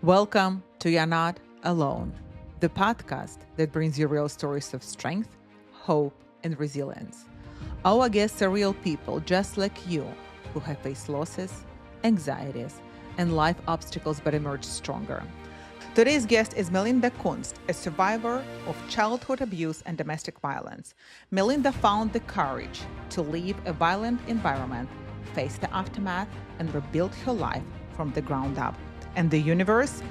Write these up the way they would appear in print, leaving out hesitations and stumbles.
Welcome to You're Not Alone, the podcast that brings you real stories of strength, hope, and resilience. Our guests are real people just like you who have faced losses, anxieties, and life obstacles but emerged stronger. Today's guest is Melinda Kunst, a survivor of childhood abuse and domestic violence. Melinda found the courage to leave a violent environment, face the aftermath, and rebuild her life from the ground up. And the universe,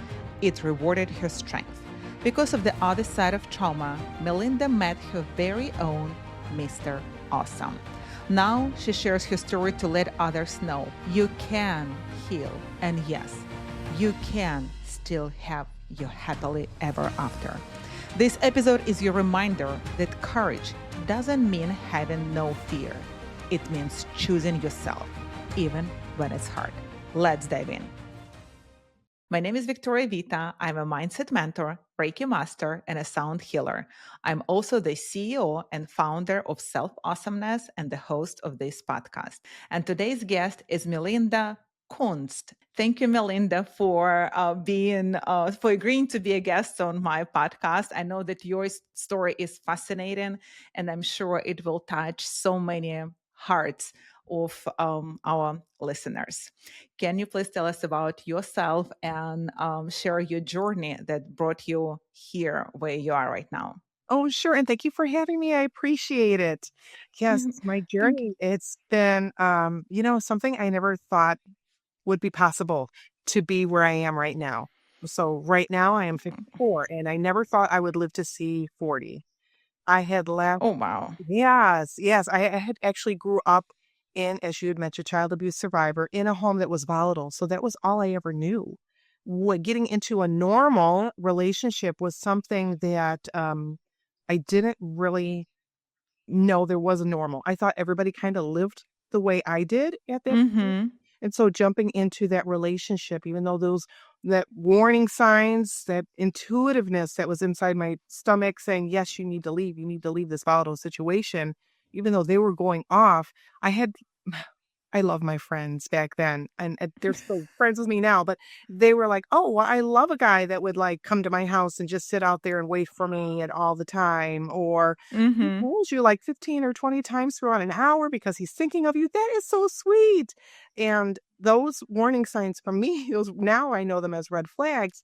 it rewarded her strength. Because of the other side of trauma, Melinda met her very own Mr. Awesome. Now she shares her story to let others know you can heal. And yes, you can still have your happily ever after. This episode is your reminder that courage doesn't mean having no fear. It means choosing yourself, even when it's hard. Let's dive in. My name is Victoria Vita. I'm a mindset mentor, Reiki master, and a sound healer. I'm also the CEO and founder of Self Awesomeness and the host of this podcast. And today's guest is Melinda Kunst. Thank you, Melinda, for for agreeing to be a guest on my podcast. I know that your story is fascinating, and I'm sure it will touch so many hearts of our listeners. Can you please tell us about yourself and share your journey that brought you here where you are right now? Oh, sure. And thank you for having me. I appreciate it. Yes, my Thank you. journey, it's been, something I never thought would be possible to be where I am right now. So right now I am 54 and I never thought I would live to see 40. I had left. Oh, wow. Yes. I had actually grew up in, as you had mentioned, child abuse survivor in a home that was volatile. So that was all I ever knew. Getting into a normal relationship was something that I didn't really know there was a normal. I thought everybody kind of lived the way I did at that point. Mm-hmm. And so jumping into that relationship, even though that warning signs, that intuitiveness that was inside my stomach saying, yes, you need to leave this volatile situation, even though they were going off, I had I love my friends back then, and they're still friends with me now, but they were like, "Oh, well, I love a guy that would, like, come to my house and just sit out there and wait for me and all the time," or, "He Mm-hmm. calls you, like, 15 or 20 times throughout an hour because he's thinking of you. That is so sweet." And those warning signs from me, those now I know them as red flags.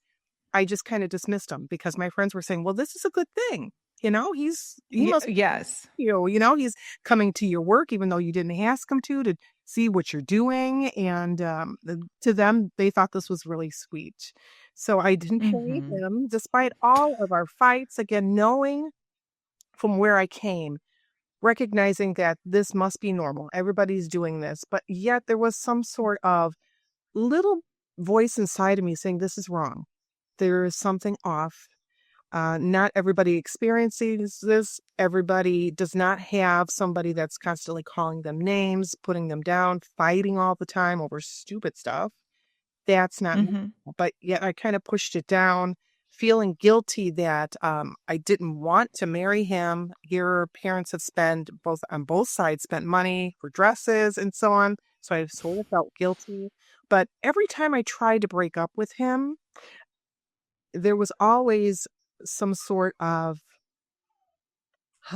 I just kinda dismissed them because my friends were saying, "Well, this is a good thing." He must Yes. he's coming to your work even though you didn't ask him to see what you're doing, and, to them, they thought this was really sweet. So I didn't carry Mm-hmm. him despite all of our fights, again, knowing from where I came, recognizing that this must be normal. Everybody's doing this, but yet there was some sort of little voice inside of me saying, "This is wrong. There is something off." Not everybody experiences this. Everybody does not have somebody that's constantly calling them names, putting them down, fighting all the time over stupid stuff. That's not me. Mm-hmm. But yet I kind of pushed it down, feeling guilty that I didn't want to marry him. Your parents had spent both sides spent money for dresses and so on. So I sort of felt guilty. But every time I tried to break up with him, there was always some sort of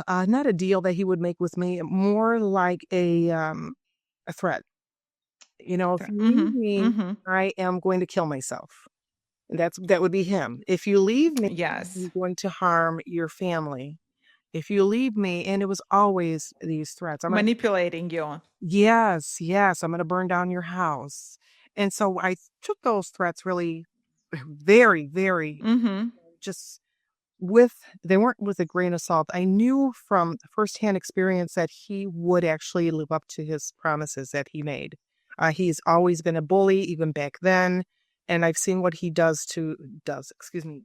not a deal that he would make with me, more like a threat. If you Mm-hmm. leave me, Mm-hmm. I am going to kill myself. That would be him. If you leave me, Yes. I'm going to harm your family. If you leave me, and it was always these threats. Manipulating you. Yes, I'm gonna burn down your house. And so I took those threats really very, very Mm-hmm. just they weren't with a grain of salt. I knew from firsthand experience that he would actually live up to his promises that he made. He's always been a bully, even back then, and I've seen what he excuse me,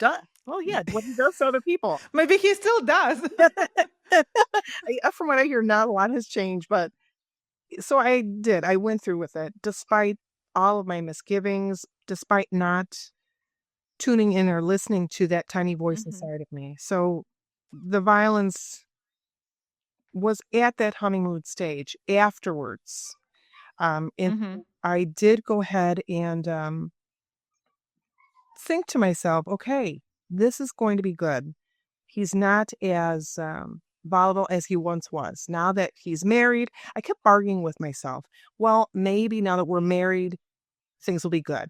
does. Well, yeah, what he does to other people. Maybe he still does. From what I hear, not a lot has changed, but so I did. I went through with it, despite all of my misgivings, despite not tuning in or listening to that tiny voice Mm-hmm. inside of me. So the violence was at that honeymoon stage afterwards. And Mm-hmm. I did go ahead and think to myself, okay, this is going to be good. He's not as volatile as he once was. Now that he's married, I kept arguing with myself. Well, maybe now that we're married, things will be good.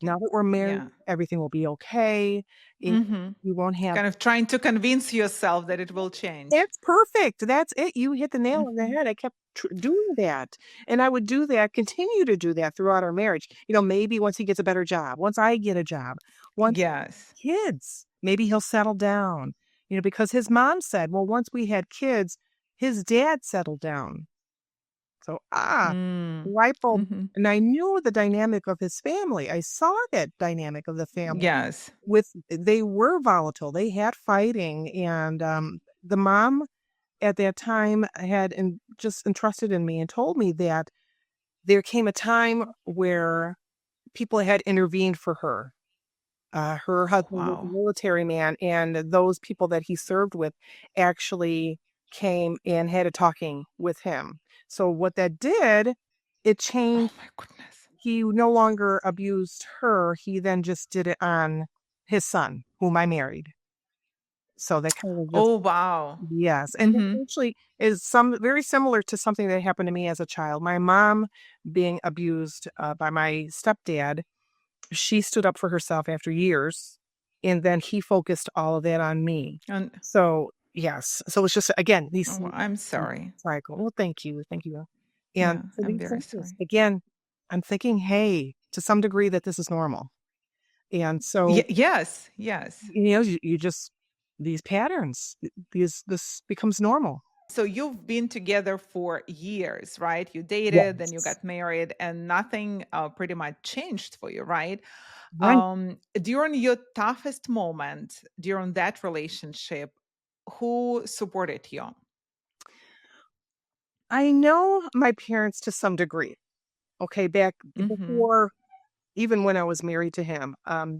Now that we're married, Yeah. everything will be okay. And Mm-hmm. we won't have. Kind of trying to convince yourself that it will change. That's perfect. That's it. You hit the nail on the Mhm. head. I kept doing that. And I would do that, continue to do that throughout our marriage. Maybe once he gets a better job, once I get a job, once Yes. kids, maybe he'll settle down. Because his mom said, well, once we had kids, his dad settled down. So, Mm. light bulb. Hmm. And I knew the dynamic of his family. I saw that dynamic of the family Yes. they were volatile. They had fighting. And the mom at that time had just entrusted in me and told me that there came a time where people had intervened for her. Her husband was a Wow. military man, and those people that he served with actually came and had a talking with him. So what that did, it Oh changed. my goodness. He no longer abused her. He then just did it on his son, whom I married. So that kind of just Oh wow. yes, and that Hmm. actually is some very similar to something that happened to me as a child. My mom being abused by my stepdad, she stood up for herself after years, and then he focused all of that on me. And So, yes. So it's just again, these oh, I'm sorry. cycle. Well, thank you. Thank you. And Yeah, so I'm these very cycles, sorry. again, I'm thinking, hey, to some degree that this is normal. And so, Yes, yes. you just these patterns, this becomes normal. So you've been together for years, right? You dated, then you Yes. got married, and nothing pretty much changed for you, right? Right. During your toughest moment during that relationship, who supported you? I know my parents to some degree. Okay, back Hmm. before even when I was married to him,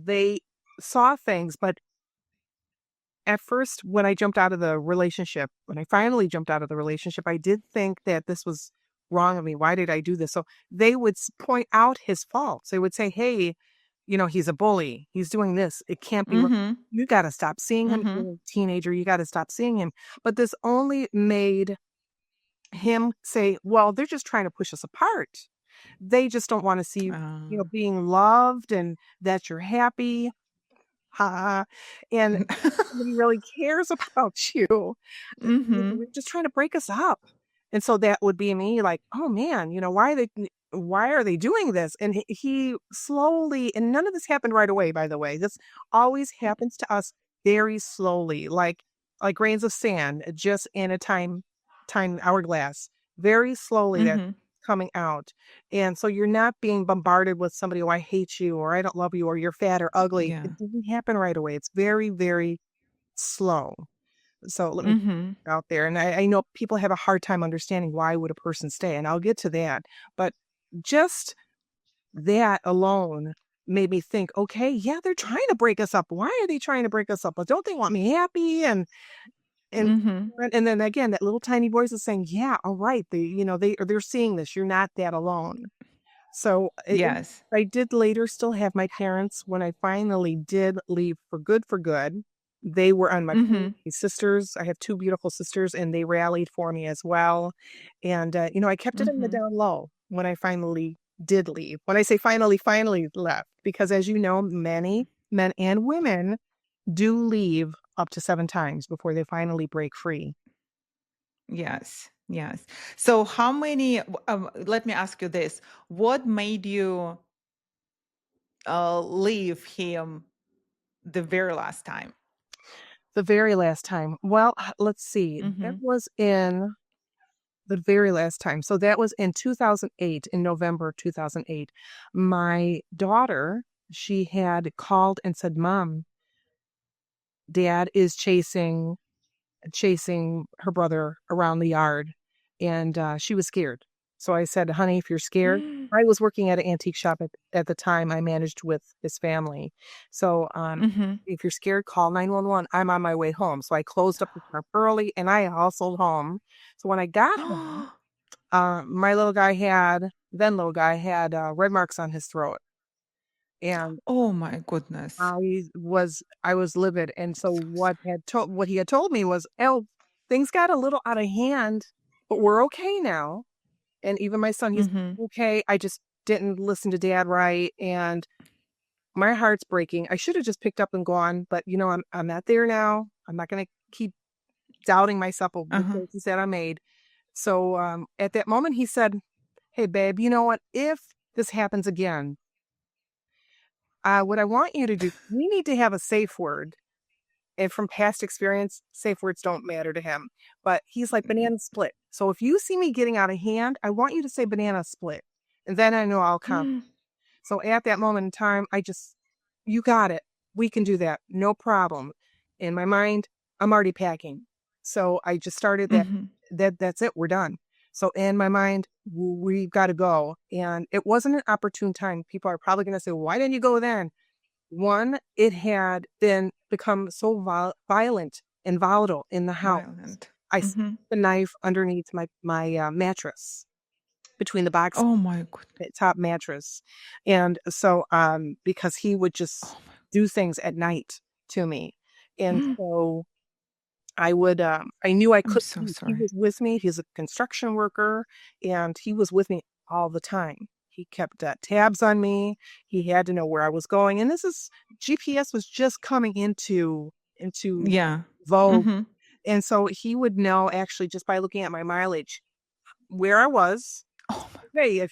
they saw things, but at first, when I jumped out of the relationship, when I finally jumped out of the relationship, I did think that this was wrong of me. Why did I do this? So they would point out his faults. They would say, hey, he's a bully. He's doing this. It can't be right. Hmm. You got to stop seeing him. Hmm. You're a teenager. You got to stop seeing him. But this only made him say, well, they're just trying to push us apart. They just don't want to see, being loved and that you're happy. Ha. And nobody really cares about you. Hmm. We're just trying to break us up. And so that would be me like, oh man, why are they doing this? And he slowly, and none of this happened right away, by the way. This always happens to us very slowly, like grains of sand, just in a time hourglass. Very slowly that's Hmm. coming out. And so you're not being bombarded with somebody, oh, I hate you, or I don't love you, or you're fat or ugly. It Yeah. doesn't happen right away. It's very, very slow. So let me put Hmm. it out there. And I know people have a hard time understanding why would a person stay, and I'll get to that. But just that alone made me think, okay, yeah, they're trying to break us up. Why are they trying to break us up? But don't they want me happy? And Hmm. and then again, that little tiny voice is saying, yeah, all right. They're seeing this. You're not that alone. So Yes. I did later still have my parents when I finally did leave for good for good. They were on my side. Hmm. My sisters, I have two beautiful sisters, and they rallied for me as well. And I kept it in the Hmm. down low when I finally did leave. When I say finally left, because as you know, many men and women do leave up to 7 times before they finally break free. Yes. Yes. So, how many? Let me ask you this: what made you leave him the very last time? The very last time. Well, let's see. That Hmm. was in the very last time. So that was in 2008, in November 2008. My daughter, she had called and said, Mom, Dad is chasing her brother around the yard. And she was scared. So I said, honey, if you're scared, I was working at an antique shop at the time I managed with his family. So Hmm. if you're scared, call 911. I'm on my way home. So I closed up the shop early and I hustled home. So when I got home, my little guy had red marks on his throat. And Oh my goodness. I was livid, and I'm so so sorry. what he had told me was, "Oh, things got a little out of hand, but we're okay now." And even my son, he's Mhm. okay. I just didn't listen to dad right, and my heart's breaking. I should have just picked up and gone, but I'm not there now. I'm not going to keep doubting myself over the Uh-huh. choices that I made. So at that moment, he said, "Hey, babe, you know what? If this happens again, what I want you to do, we need to have a safe word." And from past experience, safe words don't matter to him. But he's like, banana split. So if you see me getting out of hand, I want you to say banana split. And then I know I'll come. Mm. So at that moment in time, you got it. We can do that. No problem. In my mind, I'm already packing. So I just started Mhm. that's it. We're done. So in my mind, we've got to go. And it wasn't an opportune time. People are probably going to say, why didn't you go then? One, it had been become so violent and volatile in the house. Violent. I stuck Mhm. the knife underneath my mattress, between the box Oh my goodness. top mattress, and so because he would just Oh my. do things at night to me, and Mm. so I knew I I'm could. so He sorry. was with me. He's a construction worker, and he was with me all the time. He kept tabs on me. He had to know where I was going, and this is GPS was just coming into Yeah. vogue, Mhm. and so he would know actually just by looking at my mileage where I was. Oh my. Hey, if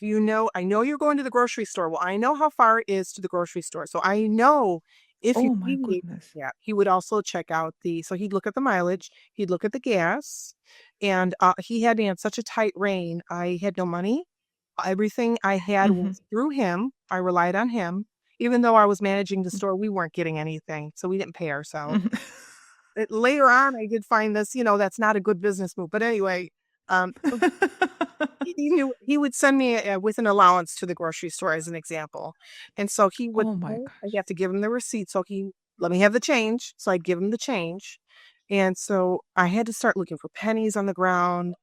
I know you're going to the grocery store. Well, I know how far it is to the grocery store. So I know if you Oh my need, goodness. yeah, he would also check out so he'd look at the mileage, he'd look at the gas, and he had me on such a tight rein. I had no money. Everything I had Mhm. was through him. I relied on him. Even though I was managing the store, we weren't getting anything. So we didn't pay ourselves. Mhm. Later on, I did find this, that's not a good business move. But anyway, so he knew he would send me with an allowance to the grocery store as an example, and so he would Oh my I gosh. have to give him the receipt, so he let me have the change, so I'd give him the change, and so I had to start looking for pennies on the ground,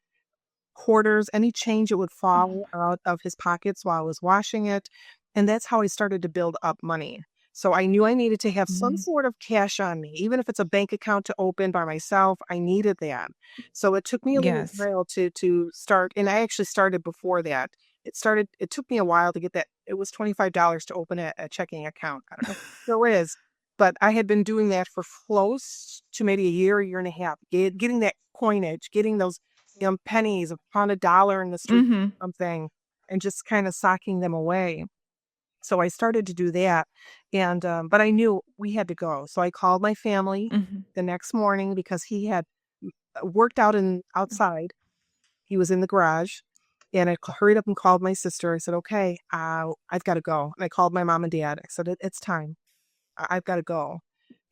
quarters, any change that would Oh fall my. out of his pockets while I was washing it, and that's how I started to build up money. So I knew I needed to have some Mm. sort of cash on me, even if it's a bank account to open by myself, I needed that. So it took me a little Yes. while to start, and I actually started before that. It took me a while to get that. It was $25 to open a checking account. I don't know if it still is, but I had been doing that for close to maybe a year and a half, getting that coinage, getting those pennies, upon a dollar in the street, Mhm. something, and just kind of socking them away. So I started to do that, and but I knew we had to go. So I called my family Mhm. the next morning because he had worked out outside. He was in the garage, and hurried up and called my sister. I said, "Okay, I've got to go." And I called my mom and dad. I said, "It's time. I've got to go."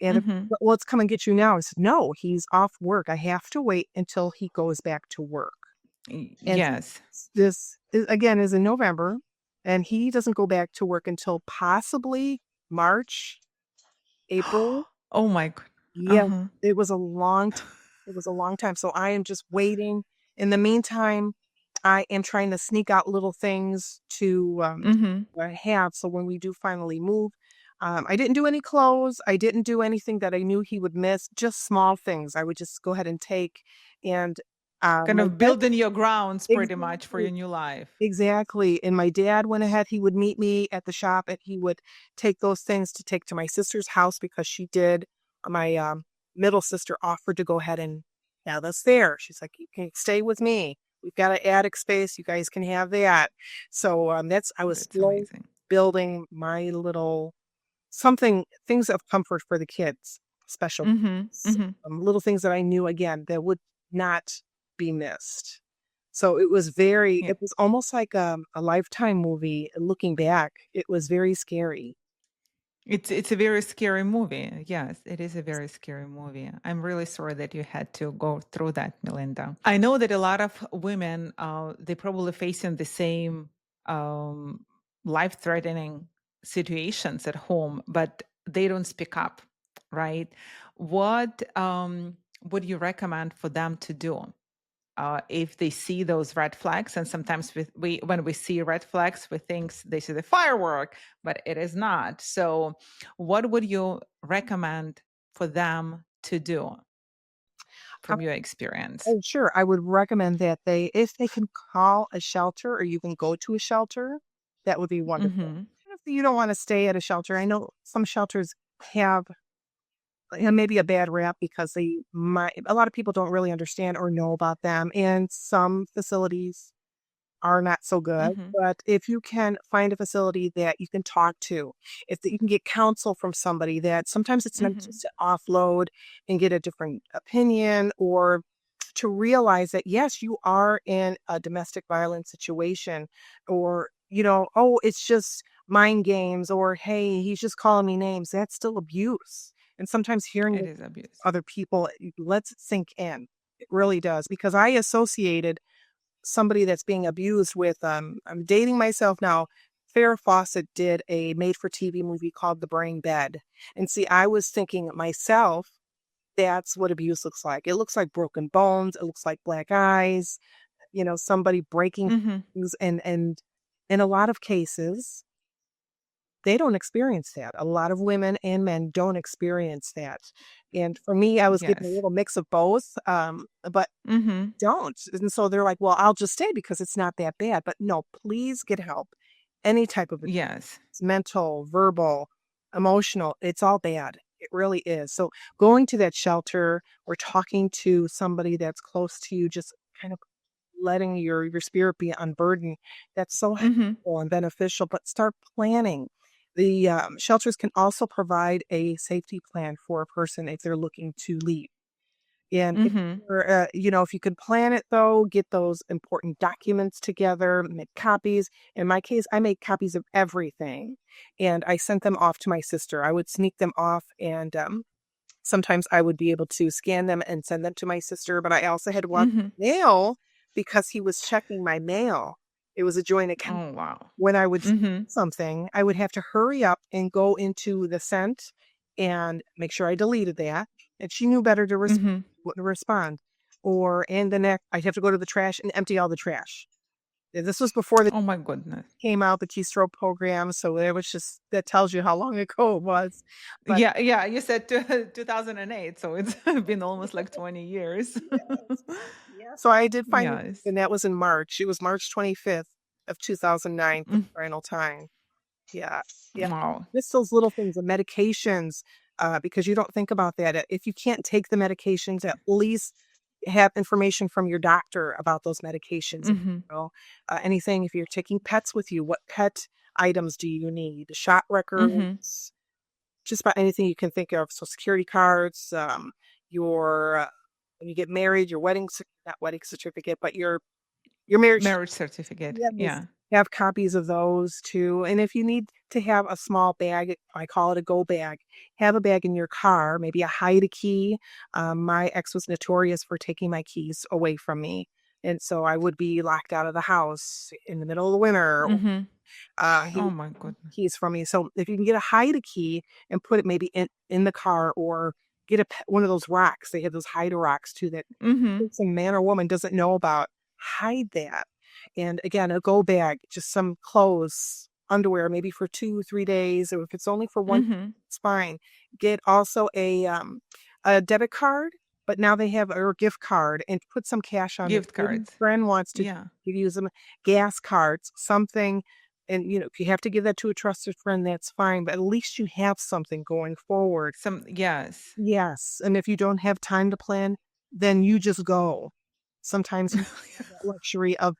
And Mhm. well, let's come and get you now. I said, "No, he's off work. I have to wait until he goes back to work." And Yes. this is, again, is in November, and he doesn't go back to work until possibly March, April. Oh my god. Yeah, Uh-huh. it was a long time. It was a long time. So I am just waiting. In the meantime, I am trying to sneak out little things Mhm. have. So when we do finally move, I didn't do any clothes. I didn't do anything that I knew he would miss. Just small things. I would just go ahead and take. And Kind my of dad, building your grounds pretty much for exactly. your new life. Exactly, and my dad went ahead, he would meet me at the shop, and he would take those things to take to my sister's house because she did my, middle sister offered to go ahead and have us there. She's like, "You can stay with me. We've got an attic space, you guys can have that." So, that's I was That's still amazing. building my little something things of comfort for the kids, special Mhm. s Mhm. little things that I knew, again, that would not be missed. So it was almost like, a Lifetime movie looking back. It was very scary. It's a very scary movie. Yes, it is a very scary movie. I'm really sorry that you had to go through that, Melinda. I know that a lot of women, they probably facing the same life-threatening situations at home, but they don't speak up, right? What would you recommend for them to do? if they see those red flags. And sometimes when we see red flags, we think this is a firework, but it is not. So, what would you recommend for them to do from your experience? Oh, sure. I would recommend that if they can call a shelter or you can go to a shelter, that would be wonderful. Mm-hmm. If you don't want to stay at a shelter, I know some shelters have maybe a bad rap because a lot of people don't really understand or know about them. And some facilities are not so good. Mm-hmm. But if you can find a facility that you can talk to, if that you can get counsel from somebody that sometimes it's nice Mm-hmm. just to offload and get a different opinion or to realize that yes, you are in a domestic violence situation or, oh, it's just mind games or hey, he's just calling me names. That's still abuse. And sometimes hearing It this is abuse. from other people lets it sink in. It really does because I associated somebody that's being abused with I'm dating myself now. Farrah Fawcett did a made for TV movie called The Brain Bed. And see, I was thinking myself, that's what abuse looks like. It looks like broken bones, it looks like black eyes, somebody breaking Mm-hmm. things and in a lot of cases, they don't experience that. A lot of women and men don't experience that. And for me, I was getting a Yes. little mix of both. But Mm-hmm. don't. And so they're like, "Well, I'll just stay because it's not that bad." But no, please get help. Any type of abuse, Yes. mental, verbal, emotional, it's all bad. It really is. So going to that shelter or talking to somebody that's close to you, just kind of letting your spirit be unburdened, that's so Mm-hmm. helpful and beneficial. But start planning. The shelters can also provide a safety plan for a person if they're looking to leave. And if Mm-hmm. if you could plan it though, get those important documents together, make copies. In my case, I made copies of everything and I sent them off to my sister. I would sneak them off and sometimes I would be able to scan them and send them to my sister, but I also had to watch Mm-hmm. mail because he was checking my mail. It was a joint account. Oh wow. When I would Mm-hmm. something, I would have to hurry up and go into the sent and make sure I deleted that. And she knew better to Mm-hmm. wouldn't respond. Or and the next I'd have to go to the trash and empty all the trash. And this was before the Oh my goodness. came out, the keystroke program. So it was just that tells you how long ago it was. But Yeah, yeah. You said 2008, so it's been almost like 20 years. yes. Yeah. So I did find it, Yes. and that was in March. It was March 25th of 2009 for Mm. the final time. Yeah. Yeah. Wow. Just those little things, the medications, because you don't think about that. If you can't take the medications, at least have information from your doctor about those medications. Mm-hmm. Anything, if you're taking pets with you, what pet items do you need? Shot Mm-hmm. records, just about anything you can think of. So security cards, your when you get married, your not wedding certificate, but your marriage. Marriage certificate. Yes, Yeah. have copies of those too. And if you need to have a small bag, I call it a go bag. Have a bag in your car, maybe a hide a key. My ex was notorious for taking my keys away from me. And so I would be locked out of the house in the middle of the winter. Mm-hmm. He Oh would my take goodness. keys from me. So if you can get a hide a key and put it maybe in the car or get one of those rocks. They have those hide rocks too that Mm-hmm. some man or woman doesn't know about. Hide that. And again, a go bag, just some clothes, underwear, maybe for 2, 3 days, or if it's only for one, Mm-hmm. it's fine. Get also a debit card, but now they have a gift card and put some cash on it. Gift Maybe a cards. friend wants to Yeah. use them, gas cards, something. And if you have to give that to a trusted friend, that's fine. But at least you have something going forward. Some yes. Yes, and if you don't have time to plan, then you just go. Sometimes you have that luxury of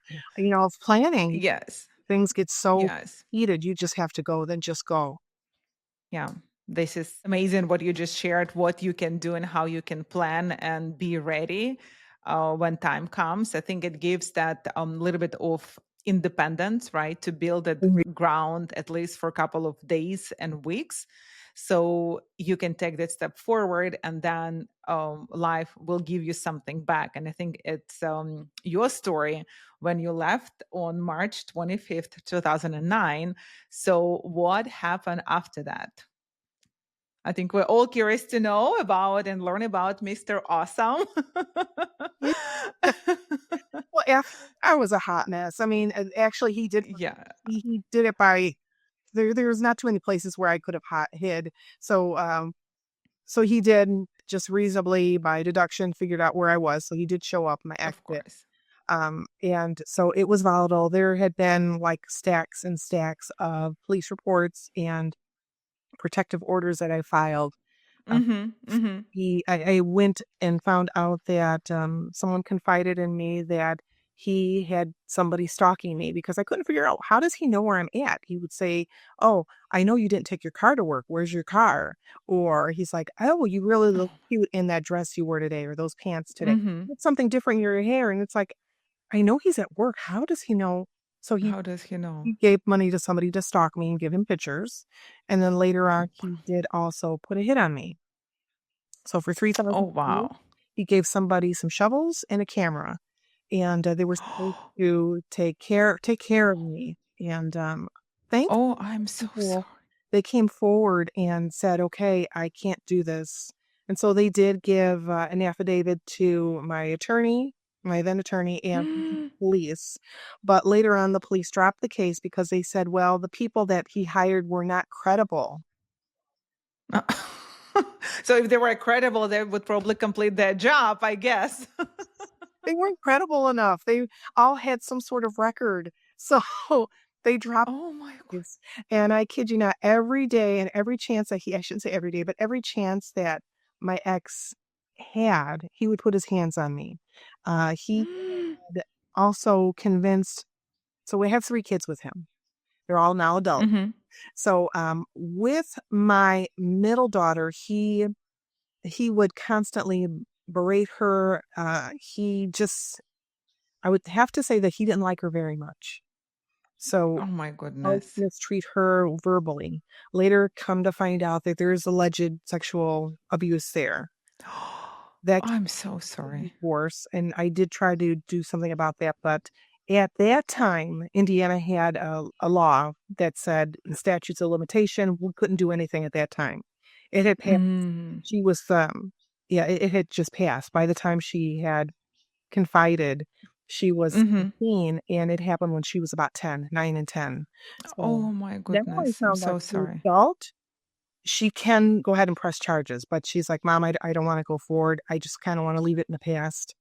planning. Yes. Things get so Yes. heated, you just have to go, then just go. Yeah. This is amazing what you just shared, what you can do and how you can plan and be ready when time comes. I think it gives that little bit of independence, right? To build that Mhm. ground at least for a couple of days and weeks. So you can take that step forward and then life will give you something back. And I think it's your story when you left on March 25th, 2009. So what happened after that? I think we're all curious to know about and learn about Mr. Awesome. Yeah. Well, after I was a hot mess. I mean, actually, he did Yeah, he did it by there's not too many places where I could have hid. So, so he did just reasonably by deduction figured out where I was. So he did show up. My ex of did. course. And so it was volatile. There had been like stacks and stacks of police reports and protective orders that I filed. Um, Mhm, mhm. I went and found out that someone confided in me that he had somebody stalking me because I couldn't figure out how does he know where I'm at. He would say, "Oh, I know you didn't take your car to work. Where's your car?" Or he's like, "Oh, you really look Oh, cute in that dress you wore today or those pants today. mhm. It's something different in your hair." And it's like, I know he's at work. How does he know? So How does he know? he gave money to somebody to stalk me and give him pictures. And then later on, he did also put a hit on me. So for Oh, 3,000, wow. he gave somebody some shovels and a camera, and they were supposed to take care of me. And thankfully, Oh, I'm so people sorry. they came forward and said, "Okay, I can't do this." And so they did give an affidavit to my attorney, my then attorney, and police. But later on, the police dropped the case because they said, "Well, the people that he hired were not credible." So if they were credible, they would probably complete their job, I guess. They weren't credible enough. They all had some sort of record. So they dropped Oh my god. this. And I kid you not, every day and every chance that I shouldn't say every day, but every chance that my ex had, he would put his hands on me. He had also convinced, so we have 3 kids with him. They're all now adults. Mhm. So with my middle daughter, he would constantly berate her. I would have to say that he didn't like her very much. So Oh my always goodness. mistreat her verbally. Later, come to find out that there is alleged sexual abuse there. That I'm so came to sorry. divorce, and I did try to do something about that, but at that time, Indiana had a law that said in statutes of limitation, we couldn't do anything at that time. It had passed. Mm. She was, yeah, it had just passed. By the time she had confided, she was Mhm. 18, and it happened when she was about 10, 9 and 10. So, Oh my then when goodness. I I'm found out so she was sorry. adult, she can go ahead and press charges, but she's like, "Mom, I don't wanna go forward. I just kinda wanna leave it in the past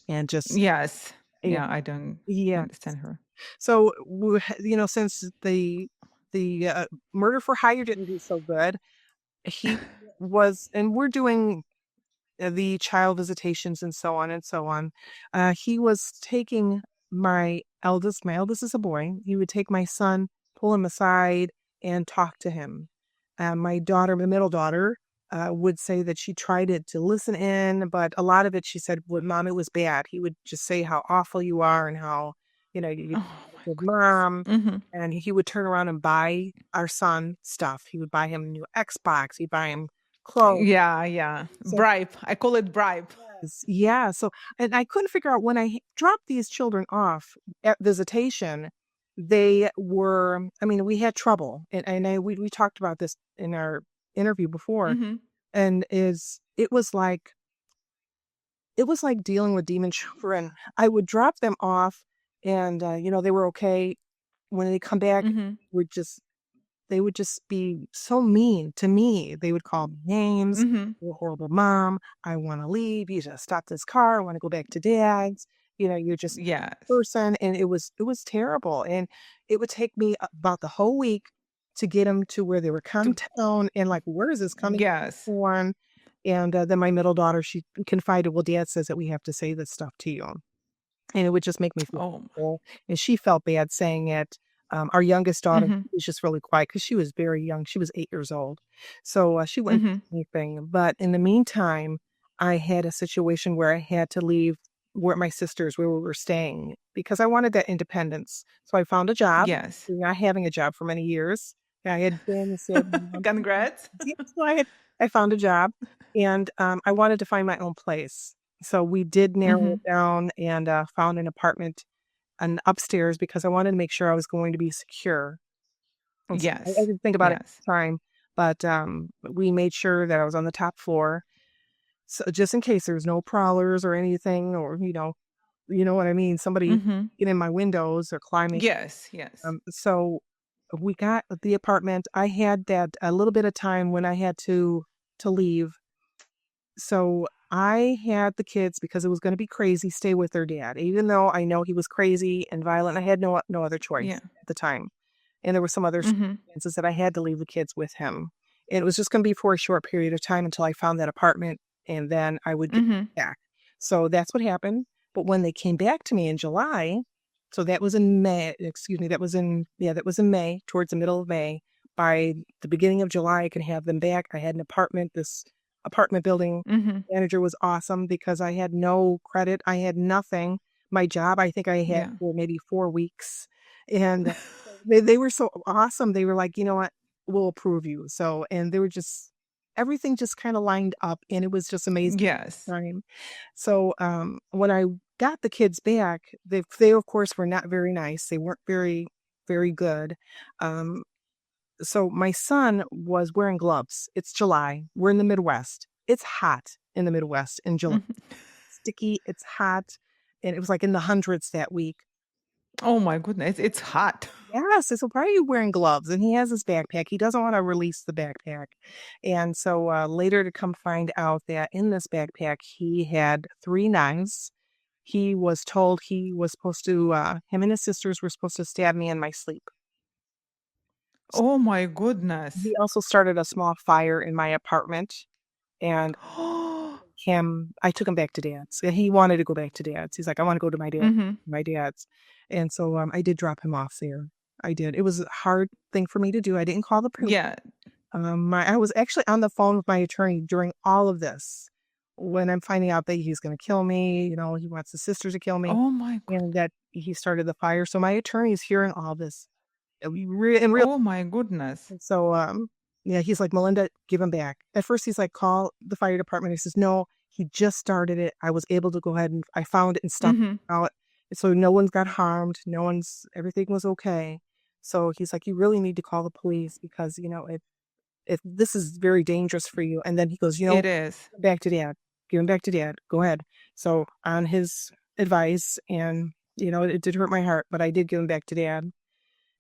and just." Yes. Yeah. Yeah, I don't Yes. understand her. So, since the murder for hire didn't do so good, he was and we're doing the child visitations and so on and so on. He was taking my eldest is a boy. He would take my son, pull him aside, and talk to him. My daughter, my middle daughter, would say that she tried it to listen in, but a lot of it, she said, "Well, Mom, it was bad." He would just say how awful you are and how, you Oh a my good goodness. mom. Mhm. And he would turn around and buy our son stuff. He would buy him a new Xbox. He'd buy him clothes. Yeah, yeah. So Bribe. I call it bribe. yes, yeah, so and I couldn't figure out when dropped these children off at visitation, they were I mean, we had trouble, and we talked about this in our interview before, Mhm. and it was like dealing with demon children. I would drop them off and, they were okay. When they come back, Mhm. we're just they would just be so mean to me. They would call me names. Mhm. "You're a horrible mom. I wanna leave. You just stop this car. I wanna go back to dad's. You're just a Yes. person," and it was terrible, and it would take me about the whole week to get them to where they were calm To down and like, "Where is this coming yes. from?" And, then my middle daughter, she confided, "Well, dad says that we have to say this stuff to you." And it would just make me feel Oh. awful, and she felt bad saying it. Our youngest daughter Mhm. was just really quiet because she was very young, she was 8 years old, so, she wouldn't Mhm. say anything, but in the meantime, I had a situation where I had to leave where my sisters where we were staying because I wanted that independence, so I found a job, Yes. not having a job for many years. I had been and said, Congrats. yeah, so I found a job, and, I wanted to find my own place. So we did narrow Mhm. it down and, found an apartment and upstairs because I wanted to make sure I was going to be secure. And so I Yes. didn't think about it at Yes. the time, But we made sure that I was on the top floor, so just in case there's no prowlers or anything, or you know what I mean, somebody Mm-hmm. get in my windows or climbing. Yes, yes. So we got the apartment. I had that a little bit of time when I had to leave. So I had the kids because it was going to be crazy stay with their dad, even though I know he was crazy and violent. I had no other choice Yeah. at the time, and there were some other Mm-hmm. circumstances that I had to leave the kids with him, and it was just going to be for a short period of time until I found that apartment, and then I would get Mm-hmm. back. So that's what happened. But when they came back to me in July, so that was in May. Excuse me, that was in May, towards the middle of May. By the beginning of July, I could have them back. I had an apartment. This apartment building Mm-hmm. manager was awesome because I had no credit. I had nothing. My job, I think I had Yeah. for maybe 4 weeks. And they were so awesome. They were like, you know what, we'll approve you. So, and they were just, everything just kind of lined up and it was just amazing Yes. time. So, when I got the kids back, they of course were not very nice. They weren't very good. Um, so my son was wearing gloves. It's July. We're in the Midwest. It's hot in the Midwest in July. Mhm. Sticky, it's hot, and it was like in the hundreds that week. Oh my goodness, it's hot. Yes, I said, "Why are you wearing gloves?" And he has his backpack. He doesn't want to release the backpack. And so later to come find out that in this backpack he had 3 knives. He was told he was supposed to, him and his sisters were supposed to stab me in my sleep. Oh my He goodness. also started a small fire in my apartment, and I took him back to dad's. He wanted to go back to dad's. He's like, "I wanna go to Mhm. my dad's." And so, I did drop him off there. I did. It was a hard thing for me to do. I didn't call the police. Yeah. I was actually on the phone with my attorney during all of this when I'm finding out that he's gonna kill me, he wants his sisters to kill me, Oh my and goodness. that he started the fire. So my attorney is hearing all this. We re in real Oh my goodness. And so, yeah, he's like, "Melinda, give him back." At first, he's like, "Call the fire department." He says, "No, he just started it. I was able to go ahead and I found it and stopped Mhm. it out. So no one's got harmed. Everything was okay." So he's like, "You really need to call the police because, if this is very dangerous for you." And then he goes, It is. back to dad. Give him back to dad. Go ahead." So on his advice, and, it did hurt my heart, but I did give him back to dad.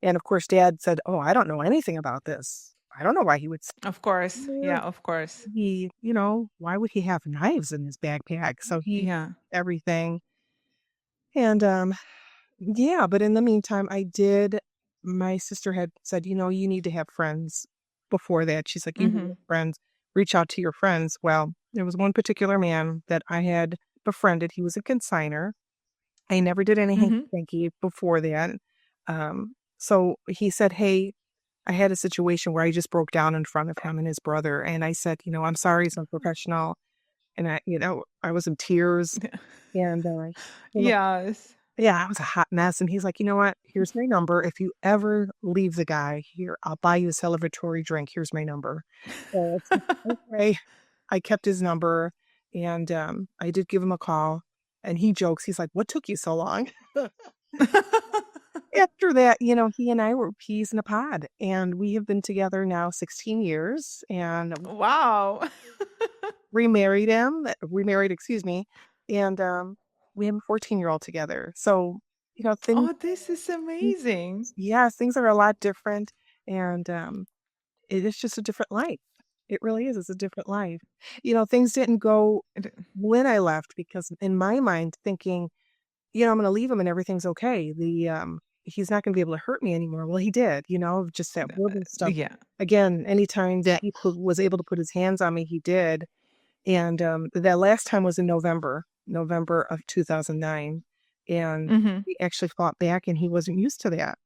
And of course, dad said, "Oh, I don't know anything about this. I don't know why he would Of course. steal. Yeah, of course. Why would he have knives in his backpack?" So he Yeah. everything. And yeah, but in the meantime, my sister had said, "You need to have friends." Before that, she's like, "You need to Mhm. have friends. Reach out to your friends." Well, there was one particular man that I had befriended. He was a consigner. I never did any Mhm. hanky-panky before that. So he said, "Hey, I had a situation where I just broke down in front of him and his brother." And I said, "I'm sorry, it's unprofessional." And I was in tears. And, you know, Yes. yeah, I was a hot mess. And he's like, "You know what? Here's my number. If you ever leave the guy here, I'll buy you a celebratory drink. Here's my number." So it's like, okay. I kept his number, and I did give him a call. And he jokes, he's like, "What took you so long?" After that, he and I were peas in a pod, and we have been together now 16 years, and we Wow. remarried, excuse me, and, we have a 14-year-old together. So, things Oh, this is things amazing. yes, things are a lot different, and, it is just a different life. It really is, it's a different life. Things didn't go It when I left because in my mind thinking, I'm gonna leave him and everything's okay. He's not gonna be able to hurt me anymore. Well, he did, just that verbal stuff. yeah. Again, anytime that he was able to put his hands on me, he did. And that last time was in November of 2009, and Mhm. we actually fought back, and he wasn't used to that.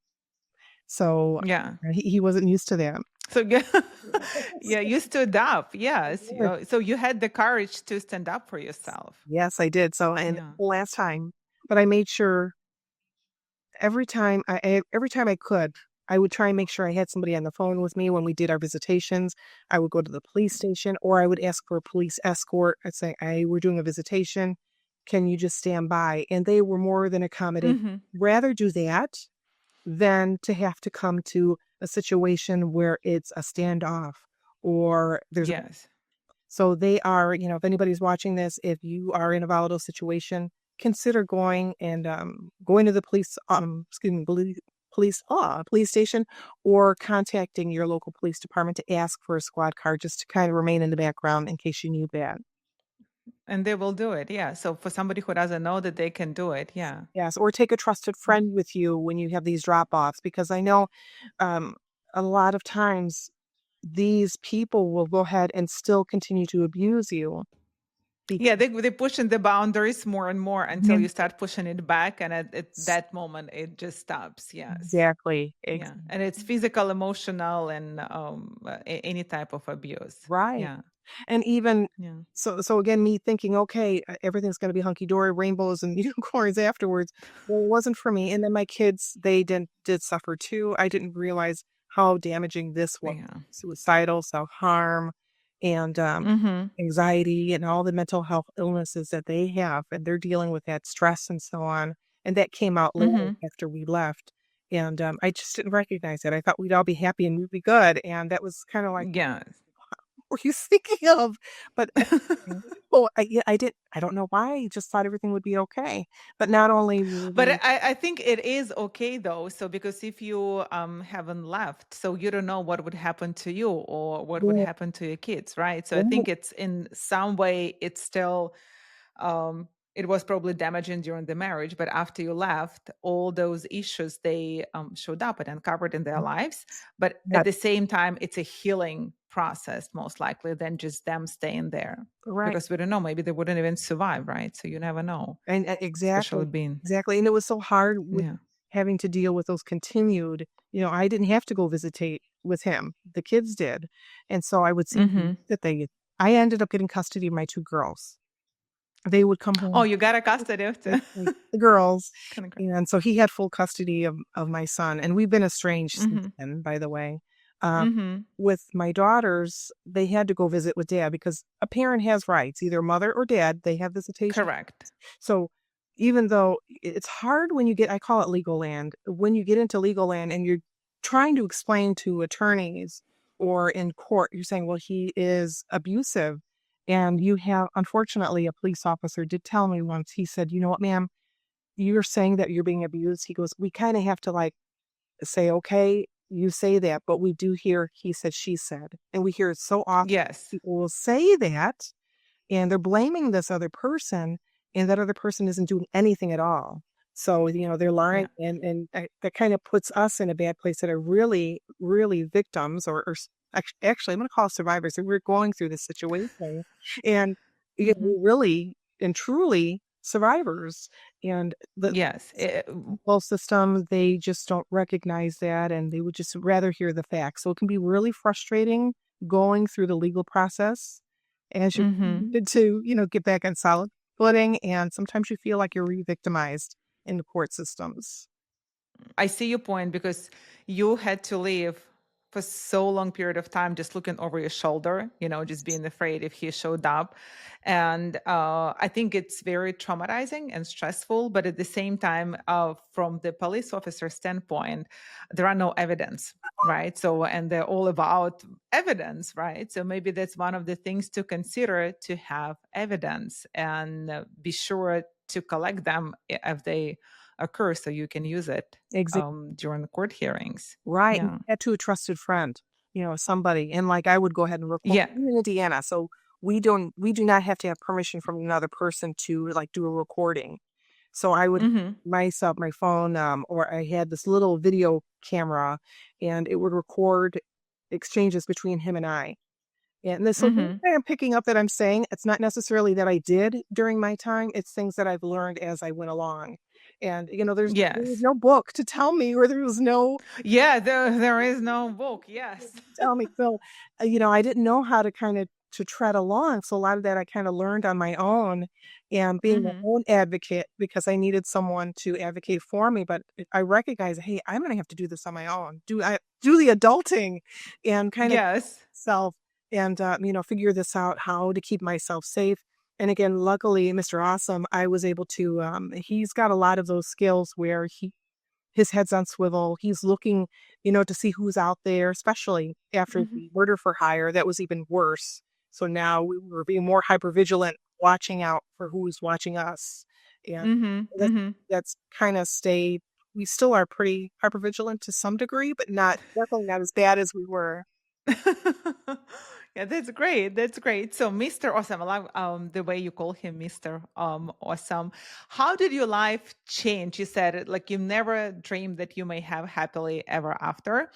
So Yeah. he wasn't used to that. So yeah, Yes, yeah, you stood up. I Yes. did. So you had the courage to stand up for yourself. Yes, I did. So, and Yeah. the last time, but I made sure every time I could, I would try and make sure I had somebody on the phone with me when we did our visitations. I would go to the police station, or I would ask for a police escort. I'd say, "Hey, we're doing a visitation. Can you just stand by?" And they were more than accommodating. Mhm. Rather do that than to have to come to a situation where it's a standoff or there's Yes. so they are, if anybody's watching this, if you are in a volatile situation, consider going to the police station, or contacting your local police department to ask for a squad car just to kind of remain in the background in case you need that. And they will do it. Yeah. So for somebody who doesn't know that they can do it. Yeah. Yes, or take a trusted Mm. friend with you when you have these drop offs, because I know um, a lot of times these people will go ahead and still continue to abuse you. Yeah. They pushing the boundaries more and more until you Because start pushing it back. And at that moment, it just stops. Yes. exactly, Yeah. And it's physical, emotional, and any type of abuse. right. Yeah. And even Yeah. so again, me thinking, okay, everything's going to be hunky dory, rainbows and unicorns afterwards. Well, it wasn't for me. And then my kids, they did suffer too. I didn't realize how damaging this was: Yeah. suicidal, self harm, and Mm-hmm. anxiety, and all the mental health illnesses that they have, and they're dealing with that stress and so on. And that came out later Mm-hmm. after we left. And I just didn't recognize it. I thought we'd all be happy and we'd be good. And that was kind of like, Yes. were you thinking of? But oh, yeah, I don't know why. I just thought everything would be okay. But not only were But we, I think it is okay though. So because if you haven't left, so you don't know what would happen to you or what would yeah, happen to your kids, right? So I yeah, think it's in some way it's still it was probably damaging during the marriage, but after you left, all those issues they showed up and uncovered in their lives. But at yeah, the same time, it's a healing process most likely than just them staying there right. because we don't know. Maybe they wouldn't even survive, right? So you never know, And especially exactly, being exactly. And it was so hard with yeah. having to deal with those continued. I didn't have to go visitate with him. The kids did, and so I would see Mm-hmm. that they. I ended up getting custody of my two girls. They would come Oh, home. you got a custody of That's the right, the girls, Congrats. and so he had full custody of my son, and we've been estranged since Mm-hmm. then, by the way. Um, Mm-hmm. with my daughters, they had to go visit with dad because a parent has rights, either mother or dad, they have visitation. Correct. So even though it's hard when you get, I call it legal land, when you get into legal land and you're trying to explain to attorneys or in court, you're saying, well, he is abusive. And you have, unfortunately, a police officer did tell me once, he said, you know what, ma'am, you're saying that you're being abused. He goes, we kind of have to like say, okay, you say that, but we do hear he said, she said. And we hear it so often. Yes. People will say that and they're blaming this other person, and that other person isn't doing anything at all. So, they're lying, Yeah. and that kind of puts us in a bad place that are really, really victims, actually, I'm going to call survivors. And we're going through this situation, and Mm-hmm. we're really and truly survivors. And the Yes. whole system, they just don't recognize that, and they would just rather hear the facts. So it can be really frustrating going through the legal process as you're Mm-hmm. to, get back on solid footing. And sometimes you feel like you're re-victimized in the court systems. I see your point because you had to live for so long period of time just looking over your shoulder, just being afraid if he showed up. And I think it's very traumatizing and stressful. But at the same time, from the police officer standpoint, there are no evidence, right? So, and they're all about evidence, right? So maybe that's one of the things to consider, to have evidence and be sure to collect them if they occur so you can use it Exactly. during the court hearings. Right. And Yeah. that to a trusted friend, somebody. And like I would go ahead and record Yeah. I'm in Indiana. So we do not have to have permission from another person to like do a recording. So I would Mm-hmm. myself my phone, or I had this little video camera, and it would record exchanges between him and I. And this, so Mm-hmm. I'm picking up that I'm saying it's not necessarily that I did during my time. It's things that I've learned as I went along. And there was Yes. no book to tell me, or there was no Yeah, there is no book. Yes. tell me. So, I didn't know how to kind of to tread along. So a lot of that I kind of learned on my own, and being my Mm-hmm. own advocate because I needed someone to advocate for me. But I recognize, hey, I'm going to have to do this on my own. I do the adulting and kind of Yes. self and figure this out, how to keep myself safe. And again, luckily, Mr. Awesome, I was able to. He's got a lot of those skills where his head's on swivel. He's looking, to see who's out there, especially after Mhm. the murder for hire. That was even worse. So now we were being more hyper vigilant, watching out for who's watching us. And Mhm. that's, Mhm. that's kind of stayed. We still are pretty hyper vigilant to some degree, but definitely not as bad as we were. Yeah, that's great. That's great. So, Mr. Awesome, I love the way you call him Mr. Awesome. How did your life change? You said it like you never dreamed that you may have happily ever after,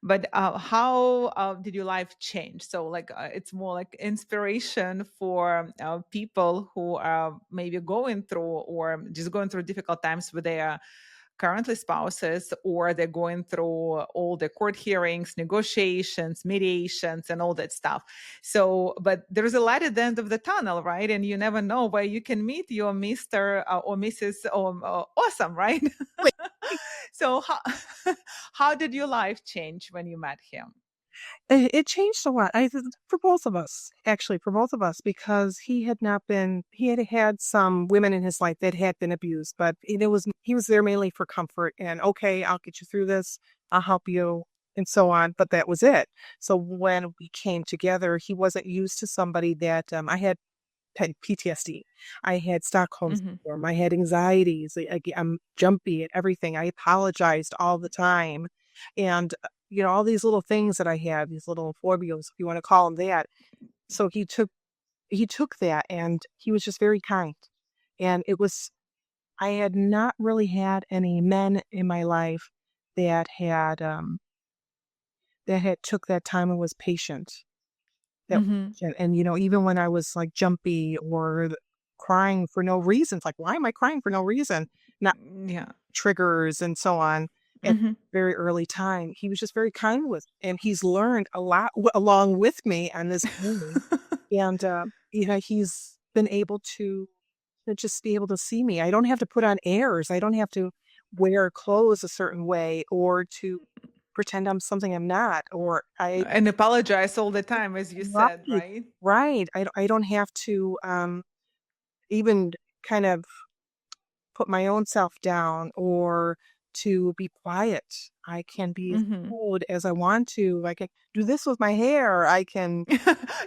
but how did your life change? So, like, it's more like inspiration for people who are maybe going through or just going through difficult times with their currently spouses, or they're going through all the court hearings, negotiations, mediations, and all that stuff. So, but there's a light at the end of the tunnel, right? And you never know where you can meet your Mr. Or Mrs. Awesome, right? So, how, how did your life change when you met him? It changed a lot. For both of us, actually, for both of us, because he had had some women in his life that had been abused, but he was there mainly for comfort and, okay, I'll get you through this, I'll help you, and so on. But that was it. So when we came together, he wasn't used to somebody that had PTSD. I had Stockholm Hmm. syndrome. I had anxieties. I'm jumpy at everything. I apologized all the time. And, all these little things that I had, these little phobias, if you want to call them that. So he took that and he was just very kind. And I had not really had any men in my life that had took that time and was patient. That Hmm. and, even when I was, like, jumpy or crying for no reason, it's like, "Why am I crying for no reason?" Not Yeah. triggers and so on at Hmm. very early time. He was just very kind with and he's learned a lot along with me on this journey, and, he's been able to just be able to see me. I don't have to put on airs. I don't have to wear clothes a certain way or to pretend I'm something I'm not, or I And apologize all the time, as you said, Right, right? right. I don't have to, even kind of put my own self down or to be quiet. I can be as Hmm. bold as I want to. I can do this with my hair.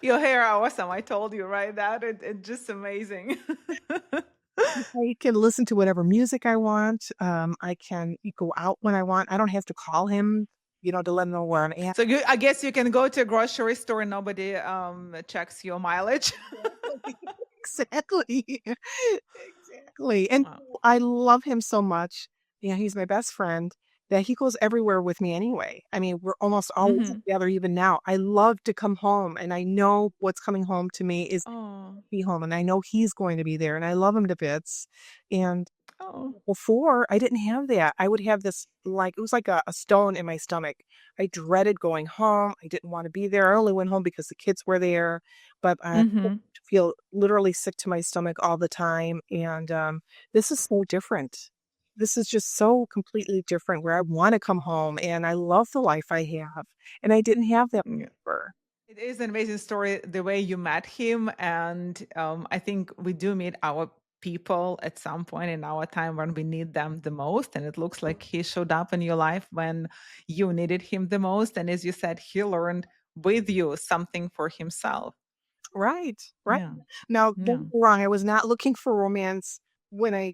Your hair are awesome. I told you, right? That it's just amazing. I can listen to whatever music I want. I can go out when I want. I don't have to call him, to let him know where I'm at. So I guess you can go to a grocery store and nobody checks your mileage. Exactly. Exactly. And Wow. I love him so much. Yeah, he's my best friend that he goes everywhere with me anyway. I mean, we're almost always Hmm. together even now. I love to come home and I know what's coming home to me is Oh, be home and I know he's going to be there and I love him to bits. And oh. before, I didn't have that. I would have this like it was like a stone in my stomach. I dreaded going home. I didn't want to be there. I only went home because the kids were there, but I Hmm. feel literally sick to my stomach all the time. And this is so different. This is just so completely different where I want to come home and I love the life I have. And I didn't have that before. It is an amazing story the way you met him, and I think we do meet our people at some point in our time when we need them the most. And it looks like he showed up in your life when you needed him the most. And as you said, he learned with you something for himself. Right, right. Yeah, Now, don't yeah. get me wrong, I was not looking for romance when I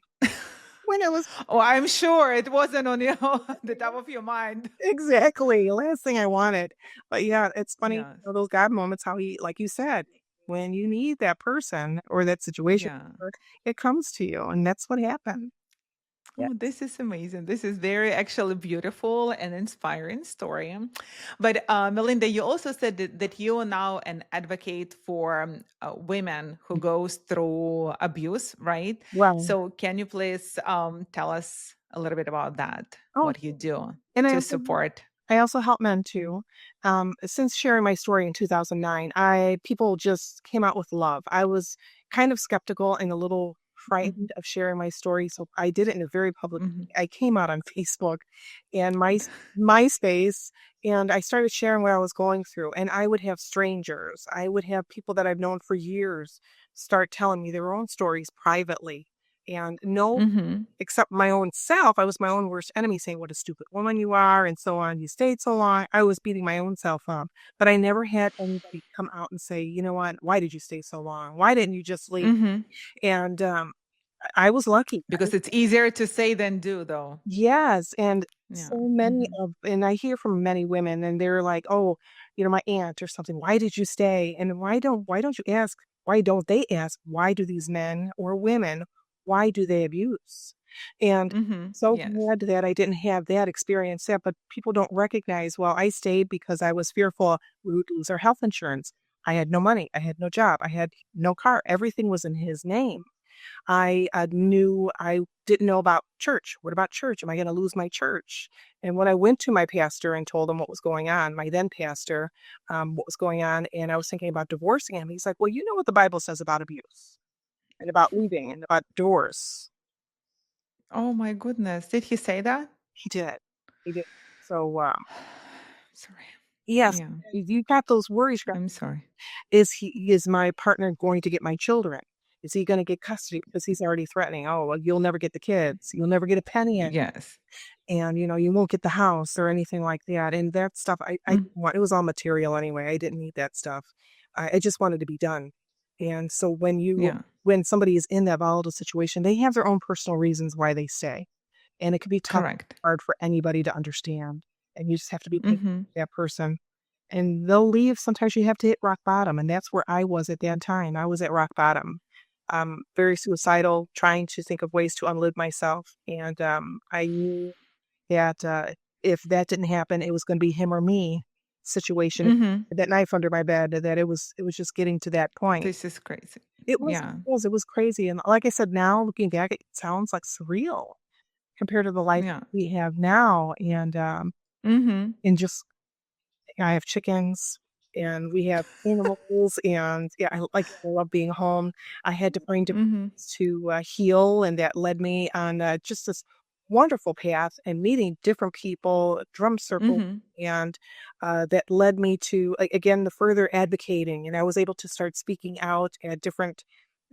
was Oh, I'm sure it wasn't on your the top of your mind. exactly, last thing I wanted. But yeah, it's funny, Yes, those God moments, how he like you said, when you need that person or that situation, yeah. it comes to you, and that's what happened. Yeah. Oh, this is amazing. This is very actually beautiful and inspiring story. But Melinda, you also said that you are now an advocate for women who goes through abuse, right? Well, So can you please tell us a little bit about that? oh, What you do and to support? I also help men too. Since sharing my story in 2009, I people just came out with love. I was kind of skeptical and a little Mhm, frightened of sharing my story, so I did it in a very public mhm, way. I came out on Facebook and MySpace, and I started sharing what I was going through. And I would have strangers, I would have people that I've known for years start telling me their own stories privately. And no, Mm-hmm. except my own self, I was my own worst enemy saying, "What a stupid woman you are," and so on. "You stayed so long." I was beating my own self up, but I never had anybody come out and say, "You know what? Why did you stay so long? Why didn't you just leave?" Mm-hmm. And, I was lucky. Because it's easier to say than do, though. Yes, and Yeah. so many Mm-hmm. of and I hear from many women, and they're like, "Oh, my aunt or something, why did you stay?" And why don't you ask why don't they ask, why do these men or women, why do they abuse? And Mm-hmm. so Yes. glad that I didn't have that experience yet, but people don't recognize, well, I stayed because I was fearful we would lose our health insurance. I had no money, I had no job, I had no car, everything was in his name. I didn't know about church. What about church? Am I gonna lose my church? And when I went to my pastor and told him what was going on, my then pastor, what was going on, and I was thinking about divorcing him, he's like, "Well, you know what the Bible says about abuse and about leaving and about divorce." Oh my goodness. Did he say that? He did. He did. So, Sorry. yes, Yeah. you got those worries. I'm sorry. Is my partner going to get my children? Is he gonna get custody? Because he's already threatening, "Oh, well, you'll never get the kids. You'll never get a penny in." Yes. And, you won't get the house or anything like that, and that stuff I Mm. didn't want it was all material anyway, I didn't need that stuff. I just wanted to be done. And so Yeah. when somebody is in that volatile situation, they have their own personal reasons why they stay, and it can be tough, Correct. hard for anybody to understand, and you just have to be patient Mm-hmm. with that person, and they'll leave. Sometimes you have to hit rock bottom, and that's where I was at that time. I was at rock bottom, very suicidal, trying to think of ways to unlive myself, and, I knew that, if that didn't happen, it was gonna be him or me situation. Mm-hmm. That knife under my bed, that it was just getting to that point. This is crazy. It was Yeah. it was crazy, and like I said, now looking back, it sounds, like, surreal compared to the life Yeah. we have now, Mm-hmm. and just I have chickens, and we have animals, and, yeah, I love being home. I had to find different Mm-hmm. ways to, heal, and that led me on, just this wonderful path and meeting different people, drum circle, Mm-hmm. and, that led me to, again, the further advocating, and I was able to start speaking out at different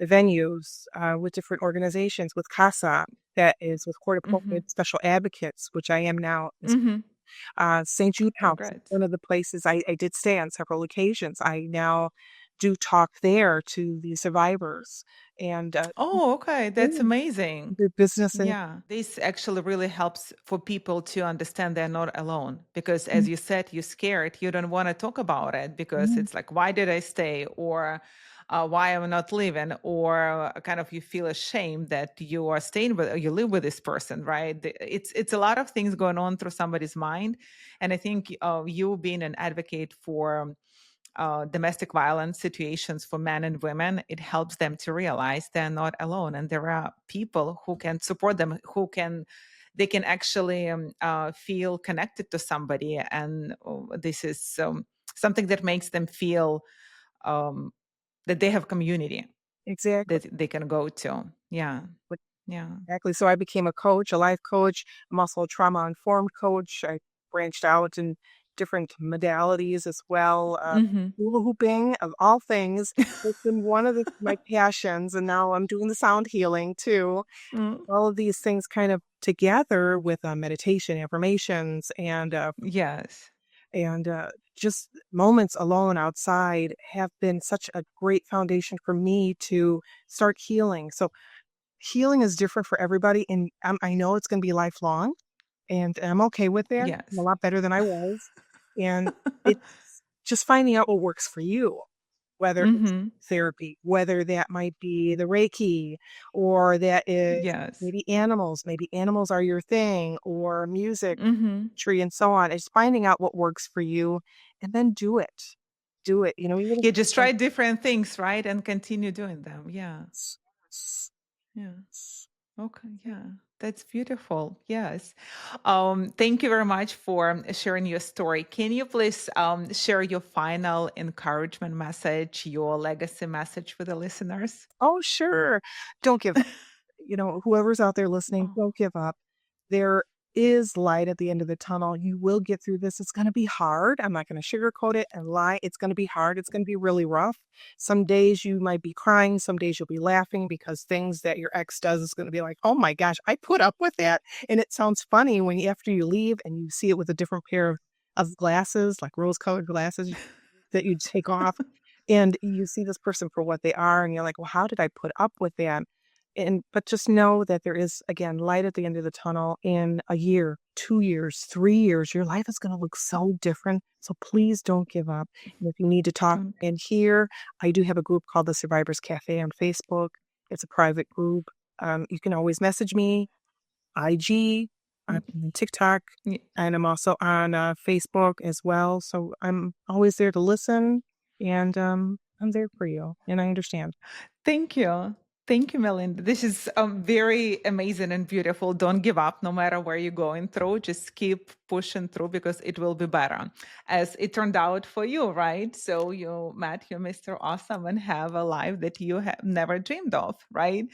venues, with different organizations, with CASA, that is with Court Mm-hmm. Appointed Special Advocates, which I am now as Mm-hmm. St. Jude House, Congrats. one of the places I did stay on several occasions. I now do talk there to the survivors and, Oh, okay. That's mm, amazing. do business and Yeah, this actually really helps for people to understand they're not alone. Because as mm, you said, you're scared. You don't want to talk about it because mm, it's like, why did I stay? Or why am I not leaving? Or kind of you feel ashamed that you are staying with, or you live with this person, right? It's a lot of things going on through somebody's mind. And I think you being an advocate for domestic violence situations for men and women, it helps them to realize they're not alone, and there are people who can support them, they can actually feel connected to somebody, and this is something that makes them feel um, that they have community exactly. that they can go to. Yeah, yeah. Exactly. So I became a coach, a life coach. I'm also a trauma-informed coach. I branched out in different modalities as well. Hmm. Hula hooping, of all things, has been one of my passions, and now I'm doing the sound healing too. Mm. All of these things kind of together with meditation, affirmations, Yes. and just moments alone outside have been such a great foundation for me to start healing. So healing is different for everybody, and I know it's gonna be lifelong, and I'm okay with that. I'm a Yes. lot better than I was, and it's just finding out what works for you, whether it's Hmm. therapy, whether that might be the Reiki, or that is Yes. maybe animals are your thing, or music, Hmm. tree, and so on. It's finding out what works for you, and then do it. Do it, even if Yeah, just it's try different things, right? And continue doing them. Yeah. s Yeah. s Okay. Yeah. That's beautiful. Yes. Thank you very much for sharing your story. Can you please share your final encouragement message, your legacy message with the listeners? Oh, sure. Don't give up. Whoever's out there listening, Oh, don't give up. There is light at the end of the tunnel. You will get through this. It's going to be hard. I'm not going to sugarcoat it and lie. It's going to be hard. It's going to be really rough. Some days you might be crying. Some days you'll be laughing because things that your ex does is going to be like, oh my gosh, I put up with that. And it sounds funny when after you leave and you see it with a different pair of glasses, like rose colored glasses that you take off. And you see this person for what they are. And you're like, well, how did I put up with that? But just know that there is, again, light at the end of the tunnel. In a year, 2 years, 3 years, your life is going to look so different. So please don't give up. And if you need to talk Okay. in here, I do have a group called the Survivors Cafe on Facebook. It's a private group. You can always message me, IG, on TikTok, Yeah. and I'm also on Facebook as well. So I'm always there to listen, and I'm there for you, and I understand. Thank you. Thank you, Melinda. This is very amazing and beautiful. Don't give up no matter where you're going through. Just keep pushing through because it will be better. As it turned out for you, right? So you met your Mr. Awesome and have a life that you have never dreamed of, right?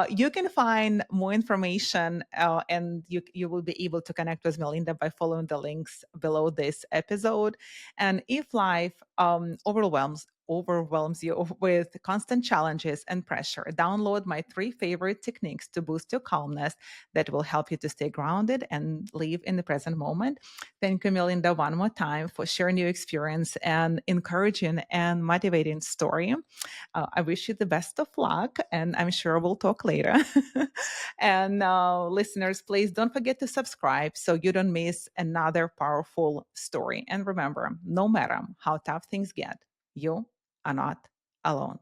You can find more information and you will be able to connect with Melinda by following the links below this episode. And if life overwhelms you with constant challenges and pressure, download my 3 favorite techniques to boost your calmness that will help you to stay grounded and live in the present moment. Thank you, Melinda, one more time for sharing your experience and encouraging and motivating story. I wish you the best of luck, and I'm sure we'll talk later. And listeners, please don't forget to subscribe so you don't miss another powerful story. And remember, no matter how tough things get, you are not alone.